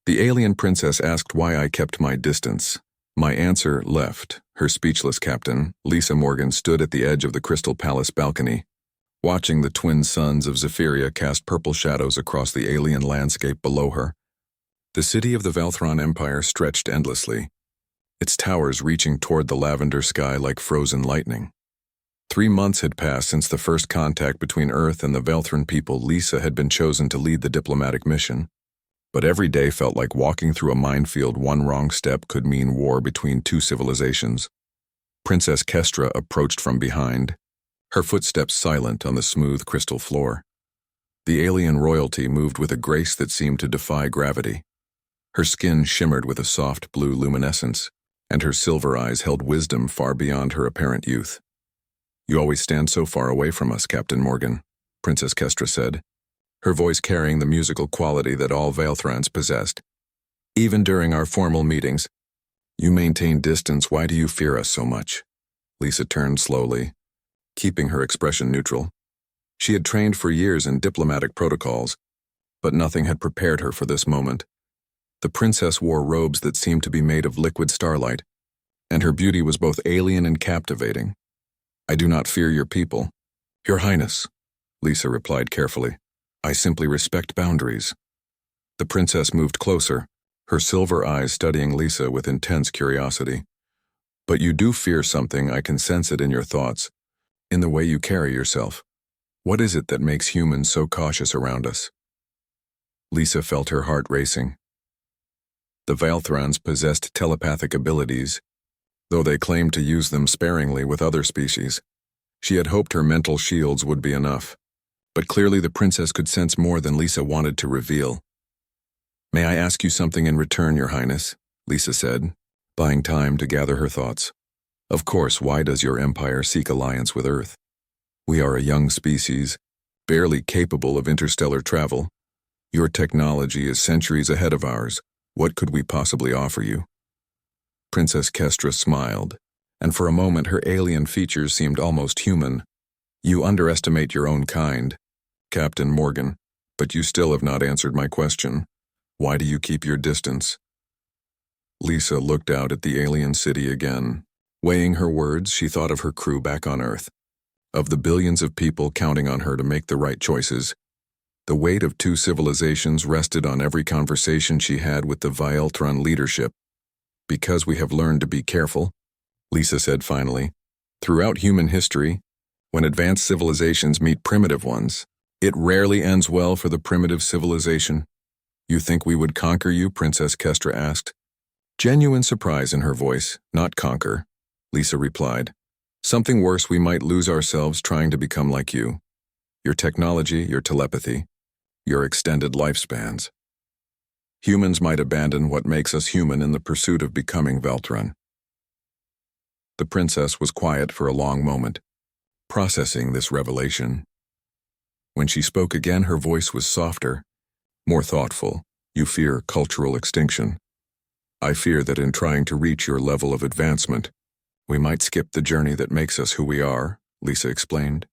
The alien princess asked why I kept my distance. My answer left. Her speechless captain, Lisa Morgan, stood at the edge of the Crystal Palace balcony, watching the twin suns of Zephyria cast purple shadows across the alien landscape below her. The city of the Velthron Empire stretched endlessly, its towers reaching toward the lavender sky like frozen lightning. 3 months had passed since the first contact between Earth and the Velthron people. Lisa had been chosen to lead the diplomatic mission, but every day felt like walking through a minefield. One wrong step could mean war between two civilizations. Princess Kestra approached from behind, her footsteps silent on the smooth crystal floor. The alien royalty moved with a grace that seemed to defy gravity. Her skin shimmered with a soft blue luminescence, and her silver eyes held wisdom far beyond her apparent youth. "You always stand so far away from us, Captain Morgan," Princess Kestra said, her voice carrying the musical quality that all Velthrons possessed. "Even during our formal meetings, you maintain distance. Why do you fear us so much?" Lisa turned slowly, keeping her expression neutral. She had trained for years in diplomatic protocols, but nothing had prepared her for this moment. The princess wore robes that seemed to be made of liquid starlight, and her beauty was both alien and captivating. "I do not fear your people, Your Highness," Lisa replied carefully. "I simply respect boundaries." The princess moved closer, her silver eyes studying Lisa with intense curiosity. "But you do fear something. I can sense it in your thoughts, in the way you carry yourself. What is it that makes humans so cautious around us?" Lisa felt her heart racing. The Velthrons possessed telepathic abilities, though they claimed to use them sparingly with other species. She had hoped her mental shields would be enough, but clearly the princess could sense more than Lisa wanted to reveal. "May I ask you something in return, Your Highness?" Lisa said, buying time to gather her thoughts. "Of course, why does your empire seek alliance with Earth? We are a young species, barely capable of interstellar travel. Your technology is centuries ahead of ours. What could we possibly offer you?" Princess Kestra smiled, and for a moment her alien features seemed almost human. "You underestimate your own kind, Captain Morgan, but you still have not answered my question. Why do you keep your distance?" Lisa looked out at the alien city again. Weighing her words, she thought of her crew back on Earth, of the billions of people counting on her to make the right choices. The weight of 2 civilizations rested on every conversation she had with the Velthron leadership. "Because we have learned to be careful," Lisa said finally. "Throughout human history, when advanced civilizations meet primitive ones, it rarely ends well for the primitive civilization." "You think we would conquer you?" Princess Kestra asked. Genuine surprise in her voice. "Not conquer," Lisa replied. "Something worse, we might lose ourselves trying to become like you. Your technology, your telepathy, your extended lifespans. Humans might abandon what makes us human in the pursuit of becoming Velthron." The princess was quiet for a long moment, processing this revelation. When she spoke again, her voice was softer, more thoughtful. "You fear cultural extinction. I fear that in trying to reach your level of advancement, we might skip the journey that makes us who we are," Lisa explained.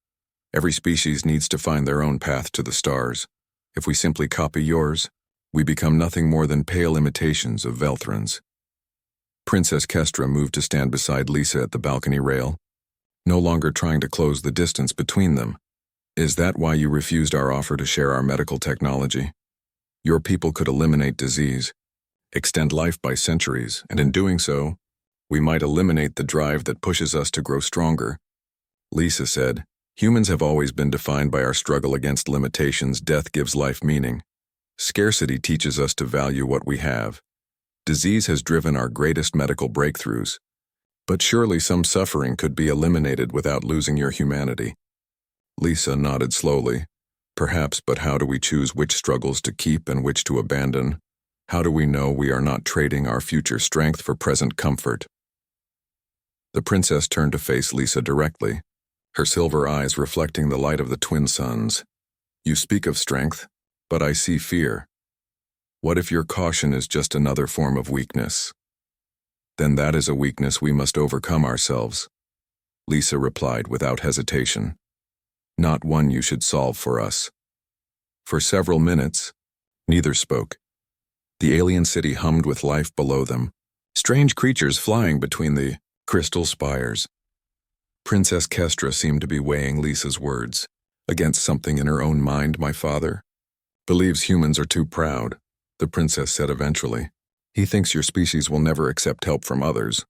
"Every species needs to find their own path to the stars. If we simply copy yours, we become nothing more than pale imitations of Velthrons." Princess Kestra moved to stand beside Lisa at the balcony rail, no longer trying to close the distance between them. "Is that why you refused our offer to share our medical technology? Your people could eliminate disease, extend life by centuries, and in doing so, we might eliminate the drive that pushes us to grow stronger." Lisa said, "Humans have always been defined by our struggle against limitations. Death gives life meaning. Scarcity teaches us to value what we have. Disease has driven our greatest medical breakthroughs. But surely some suffering could be eliminated without losing your humanity." Lisa nodded slowly. "Perhaps, but how do we choose which struggles to keep and which to abandon? How do we know we are not trading our future strength for present comfort?" The princess turned to face Lisa directly, her silver eyes reflecting the light of the twin suns. "You speak of strength, but I see fear. What if your caution is just another form of weakness?" "Then that is a weakness we must overcome ourselves," Lisa replied without hesitation. "Not one you should solve for us." For several minutes, neither spoke. The alien city hummed with life below them, strange creatures flying between the crystal spires. Princess Kestra seemed to be weighing Lisa's words against something in her own mind. My father believes humans are too proud, the princess said eventually. He thinks your species will never accept help from others,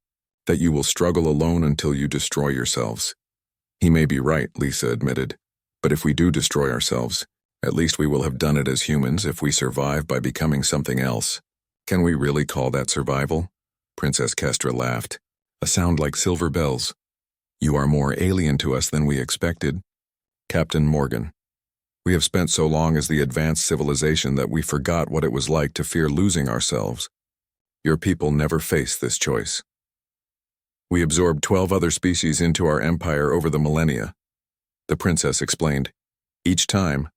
that you will struggle alone until you destroy yourselves. He may be right, Lisa admitted, but if we do destroy ourselves, at least we will have done it as humans if we survive by becoming something else. Can we really call that survival? Princess Kestra laughed, a sound like silver bells. You are more alien to us than we expected. Captain Morgan. We have spent so long as the advanced civilization that we forgot what it was like to fear losing ourselves. Your people never faced this choice. We absorbed 12 other species into our empire over the millennia, the princess explained. Each time,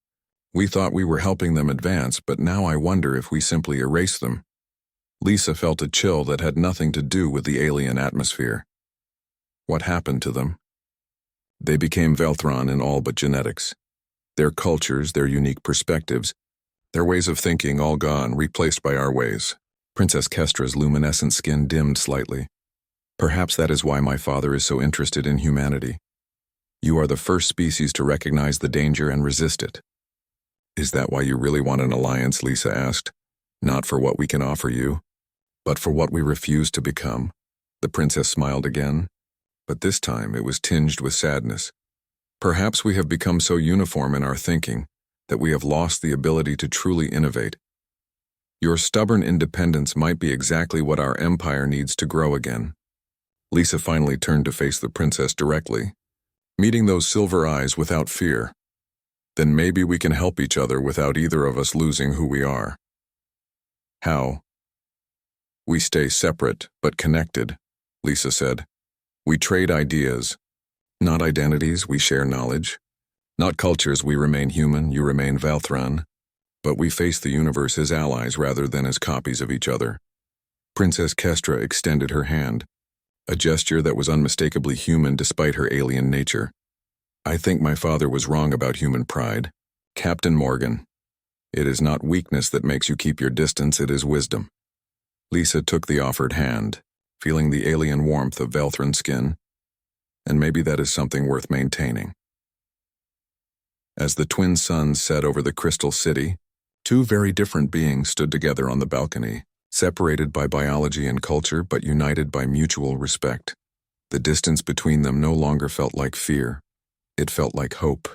we thought we were helping them advance, but now I wonder if we simply erased them. Lisa felt a chill that had nothing to do with the alien atmosphere. What happened to them? They became Velthron in all but genetics. Their cultures, their unique perspectives, their ways of thinking all gone, replaced by our ways. Princess Kestra's luminescent skin dimmed slightly. Perhaps that is why my father is so interested in humanity. You are the first species to recognize the danger and resist it. Is that why you really want an alliance? Lisa asked. Not for what we can offer you, but for what we refuse to become. The princess smiled again, but this time it was tinged with sadness. Perhaps we have become so uniform in our thinking that we have lost the ability to truly innovate. Your stubborn independence might be exactly what our empire needs to grow again. Lisa finally turned to face the princess directly, meeting those silver eyes without fear. Then maybe we can help each other without either of us losing who we are. How? We stay separate but connected, Lisa said. We trade ideas. Not identities, we share knowledge. Not cultures, we remain human, you remain Velthron. But we face the universe as allies rather than as copies of each other. Princess Kestra extended her hand, a gesture that was unmistakably human despite her alien nature. I think my father was wrong about human pride. Captain Morgan, it is not weakness that makes you keep your distance, it is wisdom. Lisa took the offered hand, feeling the alien warmth of Velthron skin, and maybe that is something worth maintaining. As the twin suns set over the crystal city, two very different beings stood together on the balcony, separated by biology and culture but united by mutual respect. The distance between them no longer felt like fear. It felt like hope.